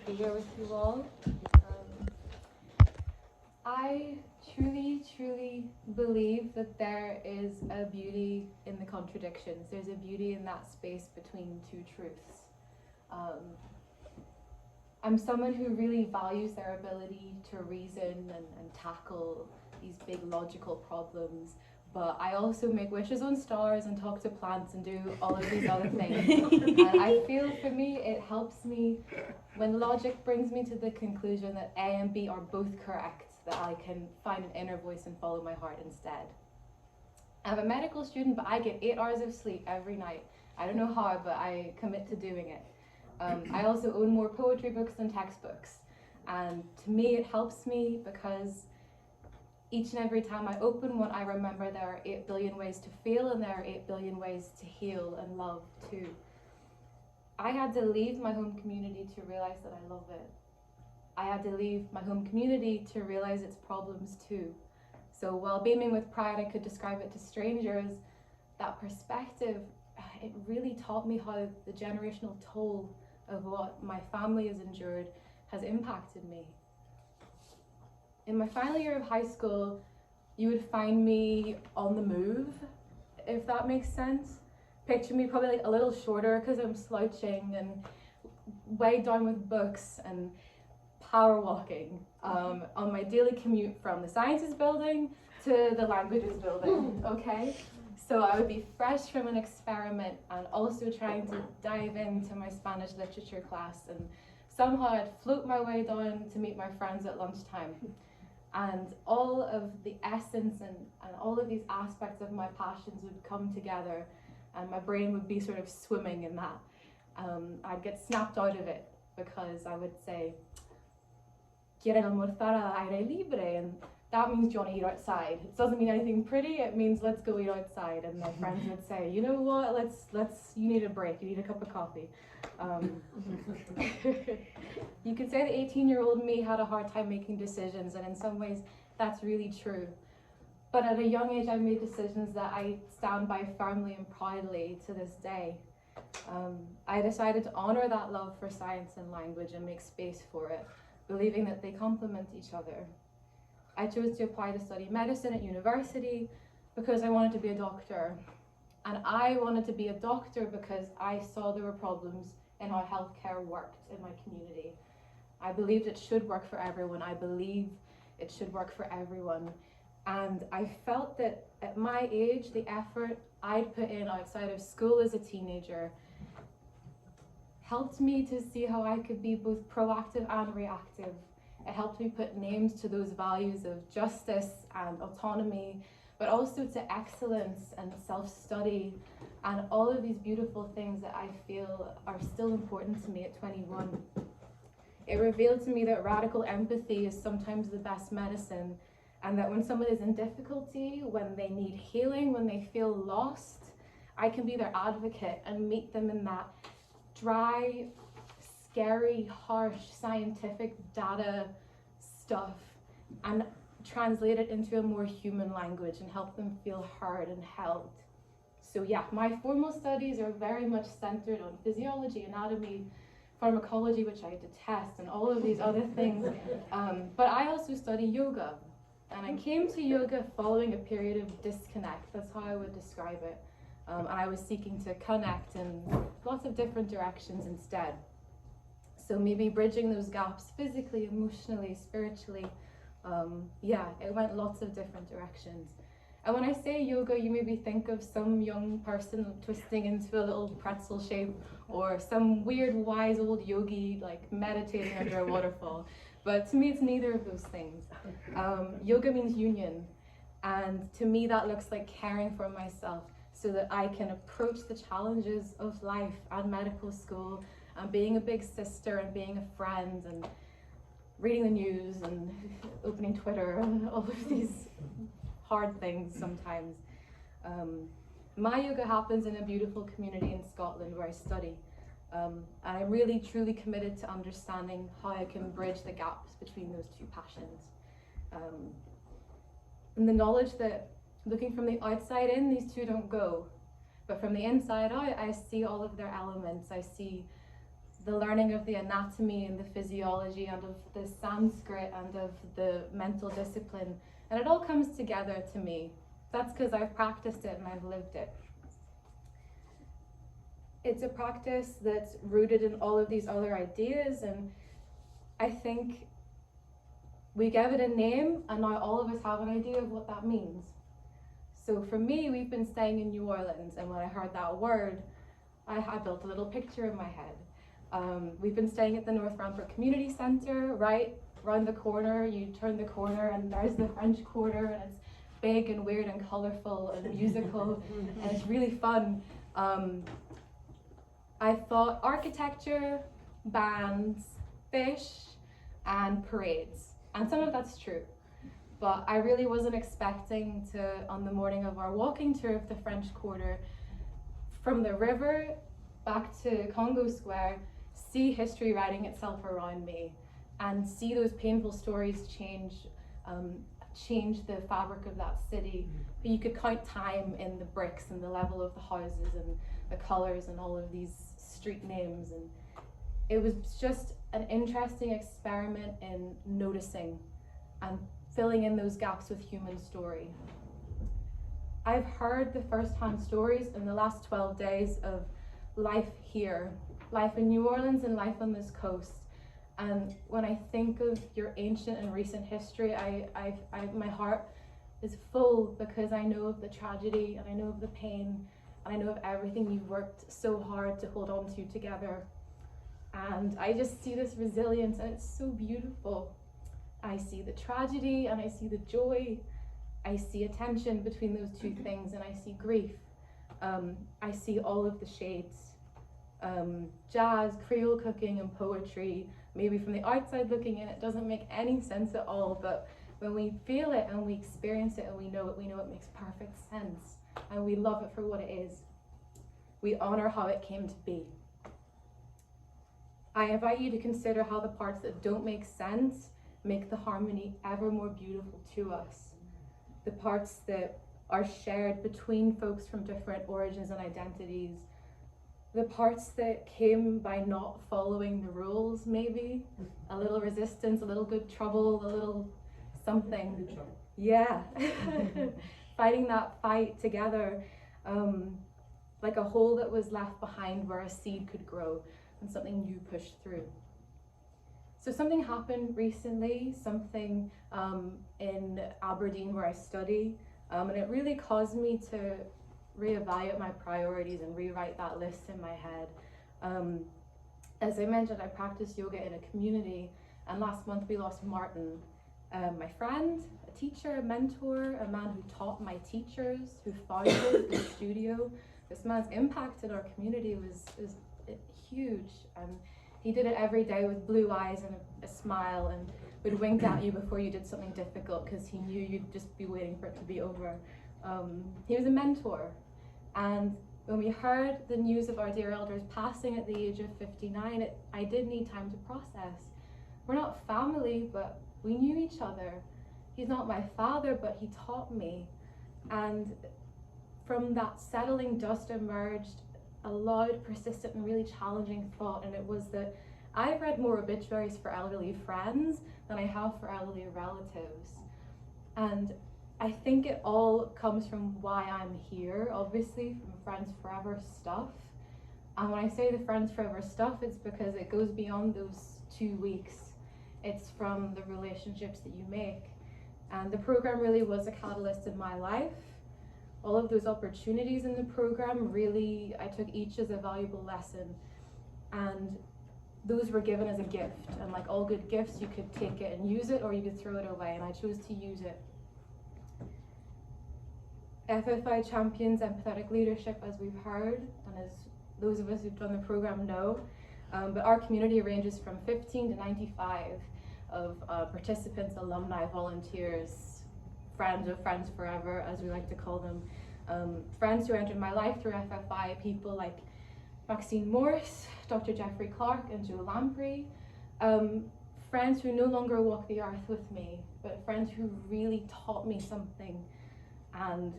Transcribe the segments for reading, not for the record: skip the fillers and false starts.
be here with you all. I truly believe that there is a beauty in the contradictions. There's a beauty in that space between two truths. I'm someone who really values their ability to reason and tackle these big logical problems, but I also make wishes on stars and talk to plants and do all of these other things. And I feel for me, it helps me when logic brings me to the conclusion that A and B are both correct, that I can find an inner voice and follow my heart instead. I'm a medical student, but I get 8 hours of sleep every night. I don't know how, but I commit to doing it. I also own more poetry books than textbooks. And to me, it helps me because each and every time I open one, I remember there are 8 billion ways to feel and there are 8 billion ways to heal and love too. I had to leave my home community to realize that I love it. I had to leave my home community to realize its problems too. So while beaming with pride, I could describe it to strangers, that perspective, it really taught me how the generational toll of what my family has endured has impacted me. In my final year of high school, you would find me on the move, if that makes sense. Picture me probably like a little shorter because I'm slouching and weighed down with books and power walking on my daily commute from the sciences building to the languages building, okay? So I would be fresh from an experiment and also trying to dive into my Spanish literature class, and somehow I'd float my way down to meet my friends at lunchtime. And all of the essence and all of these aspects of my passions would come together and my brain would be sort of swimming in that. I'd get snapped out of it because I would say, quieren almorzar al aire libre, and that means do you want to eat outside? It doesn't mean anything pretty, it means let's go eat outside. And my friends would say, you know what, you need a break, you need a cup of coffee. You could say the 18-year-old me had a hard time making decisions, and in some ways that's really true. But at a young age I made decisions that I stand by firmly and proudly to this day. I decided to honor that love for science and language and make space for it, believing that they complement each other. I chose to apply to study medicine at university because I wanted to be a doctor. And I wanted to be a doctor because I saw there were problems in how healthcare worked in my community. I believed it should work for everyone. I believe it should work for everyone. And I felt that at my age, the effort I'd put in outside of school as a teenager helped me to see how I could be both proactive and reactive. It helped me put names to those values of justice and autonomy, but also to excellence and self-study and all of these beautiful things that I feel are still important to me at 21. It revealed to me that radical empathy is sometimes the best medicine, and that when someone is in difficulty, when they need healing, when they feel lost, I can be their advocate and meet them in that dry, scary, harsh, scientific data stuff and translate it into a more human language and help them feel heard and held. So yeah, my formal studies are very much centered on physiology, anatomy, pharmacology, which I detest, and all of these other things. But I also study yoga. And I came to yoga following a period of disconnect. That's how I would describe it. And I was seeking to connect in lots of different directions instead. So maybe bridging those gaps physically, emotionally, spiritually. It went lots of different directions. And when I say yoga, you maybe think of some young person twisting into a little pretzel shape, or some weird wise old yogi like meditating under a waterfall. But to me, it's neither of those things. Yoga means union. And to me, that looks like caring for myself so that I can approach the challenges of life and medical school and being a big sister and being a friend and reading the news and opening Twitter and all of these hard things sometimes. My yoga happens in a beautiful community in Scotland where I study. And I'm really truly committed to understanding how I can bridge the gaps between those two passions. And the knowledge that looking from the outside in, these two don't go. But from the inside out, I see all of their elements. I see the learning of the anatomy and the physiology and of the Sanskrit and of the mental discipline. And it all comes together to me. That's because I've practiced it and I've lived it. It's a practice that's rooted in all of these other ideas, and I think we gave it a name, and now all of us have an idea of what that means. So for me, we've been staying in New Orleans, and when I heard that word, I built a little picture in my head. We've been staying at the North Rampart Community Centre, right around the corner. You turn the corner and there's the French Quarter, and it's big and weird and colourful and musical, and it's really fun. I thought architecture, bands, fish, and parades. And some of that's true. But I really wasn't expecting to, on the morning of our walking tour of the French Quarter, from the river back to Congo Square, see history writing itself around me and see those painful stories change the fabric of that city. But you could count time in the bricks and the level of the houses and the colours and all of these street names, and it was just an interesting experiment in noticing and filling in those gaps with human story. I've heard the first-hand stories in the last 12 days of life here, life in New Orleans and life on this coast. And when I think of your ancient and recent history, my heart is full because I know of the tragedy and I know of the pain and I know of everything you've worked so hard to hold on to together. And I just see this resilience, and it's so beautiful. I see the tragedy and I see the joy. I see a tension between those two things, and I see grief. I see all of the shades. Jazz, Creole cooking, and poetry. Maybe from the outside looking in, it doesn't make any sense at all, but when we feel it and we experience it and we know it makes perfect sense. And we love it for what it is. We honor how it came to be. I invite you to consider how the parts that don't make sense make the harmony ever more beautiful to us. The parts that are shared between folks from different origins and identities. The parts that came by not following the rules, maybe. A little resistance, a little good trouble, a little something. Yeah. Fighting that fight together, like a hole that was left behind where a seed could grow and something new pushed through. So something happened recently, something in Aberdeen where I study, and it really caused me to reevaluate my priorities and rewrite that list in my head. As I mentioned, I practice yoga in a community, and last month we lost Martin, my friend, a teacher, a mentor, a man who taught my teachers, who founded the studio. This man's impact in our community was huge, and he did it every day with blue eyes and a smile, and would wink at you before you did something difficult because he knew you'd just be waiting for it to be over. He was a mentor, and when we heard the news of our dear elders passing at the age of 59, I did need time to process. We're not family, but we knew each other. He's not my father, but he taught me. And from that settling dust emerged a loud, persistent, and really challenging thought, and it was that I've read more obituaries for elderly friends than I have for elderly relatives. And I think it all comes from why I'm here, obviously, from Friends Forever stuff. And when I say the Friends Forever stuff, it's because it goes beyond those 2 weeks. It's from the relationships that you make. And the program really was a catalyst in my life. All of those opportunities in the program, really, I took each as a valuable lesson. And those were given as a gift. And like all good gifts, you could take it and use it, or you could throw it away, and I chose to use it. FFI champions empathetic leadership, as we've heard, and as those of us who've done the program know, but our community ranges from 15 to 95 of participants, alumni, volunteers, friends of Friends Forever, as we like to call them. Friends who entered my life through FFI, people like Maxine Morse, Dr. Jeffrey Clark, and Joe Lamprey. Friends who no longer walk the earth with me, but friends who really taught me something. And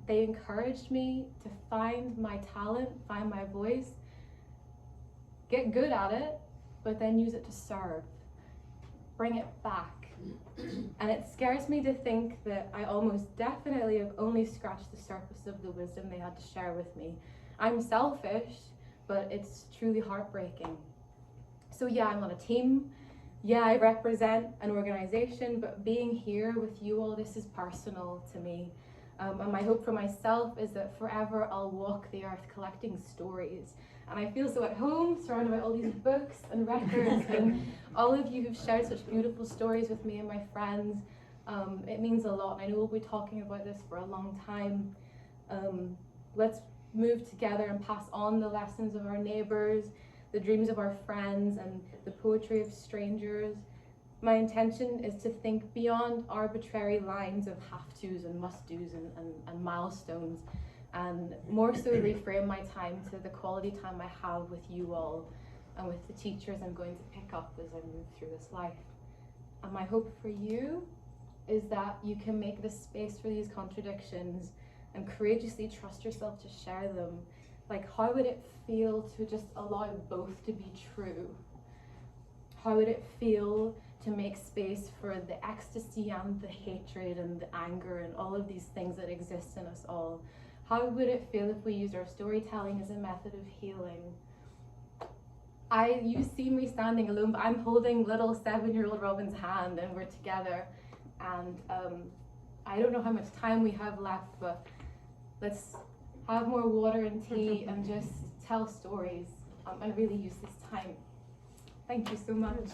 they encouraged me to find my talent, find my voice, get good at it, but then use it to serve. Bring it back. And it scares me to think that I almost definitely have only scratched the surface of the wisdom they had to share with me. I'm selfish, but it's truly heartbreaking. So yeah, I'm on a team. Yeah, I represent an organization, but being here with you all, this is personal to me. And my hope for myself is that forever I'll walk the earth collecting stories. And I feel so at home, surrounded by all these books and records, and all of you who've shared such beautiful stories with me and my friends. It means a lot. I know we'll be talking about this for a long time. Let's move together and pass on the lessons of our neighbors, the dreams of our friends, and the poetry of strangers. My intention is to think beyond arbitrary lines of have-tos and must-dos and milestones, and more so reframe my time to the quality time I have with you all and with the teachers I'm going to pick up as I move through this life. And my hope for you is that you can make the space for these contradictions and courageously trust yourself to share them. Like, how would it feel to just allow both to be true? How would it feel to make space for the ecstasy and the hatred and the anger and all of these things that exist in us all? How would it feel if we used our storytelling as a method of healing? You see me standing alone, but I'm holding little 7-year-old Robyn's hand and we're together. And I don't know how much time we have left, but let's have more water and tea and just tell stories and really use this time. Thank you so much.